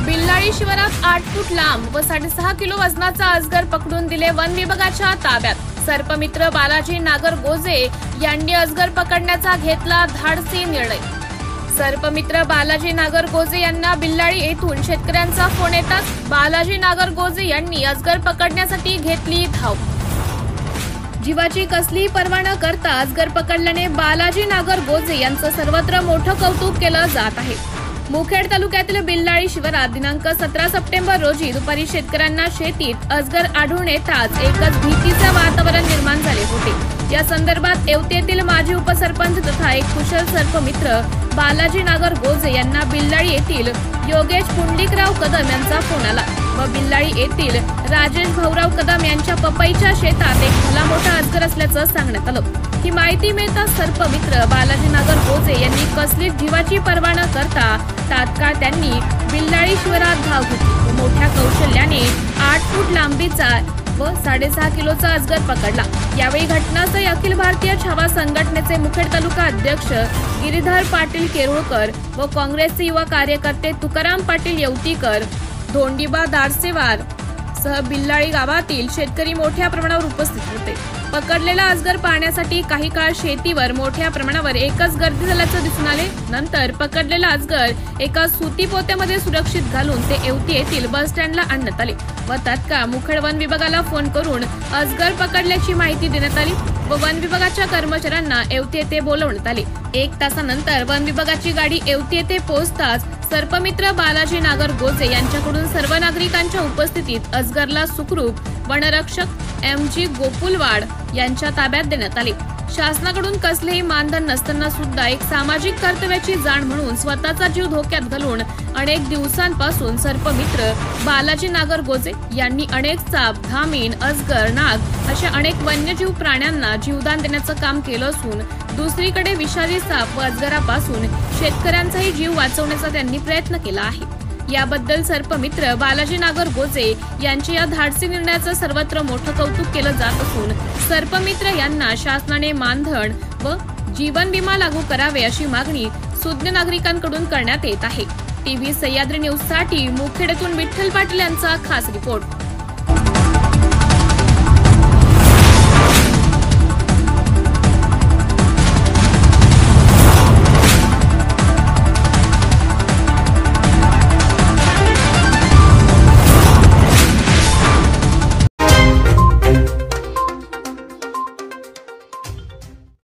बिल्लाळी शिवारात 8 फूट लांब व 6.5 किलो वजनाचा अजगर पकडून दिले वन विभागाच्या ताब्यात. सर्पमित्र बालाजी नागरगोजे यांनी अजगर पकडण्याचा घेतला धाडसी निर्णय. सर्पमित्र बालाजी नागरगोजे यांना बिल्लाळी येथून शेतकऱ्यांचा फोन येताच बालाजी नागरगोजे यांनी अजगर पकडण्यासाठी घेतली धाव. जीवाची कसलीही पर्वा न करता अजगर पकडल्याने बालाजी नागरगोजे यांचं सर्वत्र मोठं कौतुक केलं जात आहे. मुखेड तालुक्यातील बिल्लाळी शिवारात दिनांक 17 सप्टेंबर रोजी दुपारी शेतकऱ्यांना शेतीत अजगर आढळून येताच एकच भीतीचे वातावरण निर्माण झाले होते. या संदर्भात येवती येथील माजी उपसरपंच तथा एक कुशल सर्पमित्र बालाजी नागरगोजे यांना बिल्लाळी येथील योगेश पुंडलिकराव कदम यांचा फोन आला व बिल्लाळी येथील राजेश भाऊराव कदम यांच्या पपईच्या शेतात एक भला मोठा अजगर असल्याचं सांगण्यात आलं. ही माहिती मिळताच सर्पमित्र बालाजी नागरगोजे यांनी कसलीच जीवाची पर्वा न करता तात्काळ त्यांनी बिल्लाळी शिवारात धाव घेतली व मोठ्या कौशल्याने 8 फूट लांबीचा व 6.5 किलोचा अजगर पकडला. यावेळी घटनास्थळी अखिल भारतीय छावा संघटनेचे मुखेड तालुका अध्यक्ष गिरीधर पाटील केरुळकर व काँग्रेसचे युवा कार्यकर्ते तुकाराम पाटील येवतीकर, धोंडीबा दारसेवार सह बिल्लाळी गावातील शेतकरी मोठ्या प्रमाणावर उपस्थित होते. पकडलेला अजगर पाहण्यासाठी काही काळ शेतीवर मोठ्या प्रमाणावर एकच गर्दी झाल्याचं दिसून आले. नंतर पकडलेला अजगर एका सुती पोत्यामध्ये सुरक्षित घालून ते येवती येथील बस स्टँडला आणण्यात आले व तात्काळ मुखेड वन विभागाला फोन करून अजगर पकडल्याची माहिती देण्यात आली व वन विभागाच्या कर्मचाऱ्यांना येवती येथे बोलवण्यात आले. 1 तासानंतर वन विभागाची गाडी येवती येथे पोहोचताच सर्पमित्र बालाजी नागरगोजे यांच्याकडून सर्व नागरिकांच्या उपस्थितीत अजगरला सुखरूप वनरक्षक MG गोकुलवाड यांच्या ताब्यात देण्यात आले. शासनाकडून कसलेही मानधन नसताना सुद्धा एक सामाजिक कर्तव्याची जाण म्हणून स्वतःचा जीव धोक्यात घालून अनेक दिवसांपासून सर्पमित्र बालाजी नागरगोजे यांनी अनेक साप, धामीन, अजगर, नाग अशा अनेक वन्यजीव प्राण्यांना जीवदान देण्याचं काम केलं असून दुसरीकडे विषारी साप व अजगरापासून शेतकऱ्यांचाही जीव वाचवण्याचा त्यांनी प्रयत्न केला आहे. याबद्दल सर्पमित्र बालाजी नागरगोजे यांच्या या धाडसी निर्णयाचं सर्वत्र मोठं कौतुक केलं जात असून सर्पमित्र यांना शासनाने मानधन व जीवन विमा लागू करावे अशी मागणी सुज्ञ नागरिकांकडून करण्यात येत आहे. टीव्ही सह्याद्री न्यूज साठी मुखेडतून विठ्ठल पाटील यांचा खास रिपोर्ट.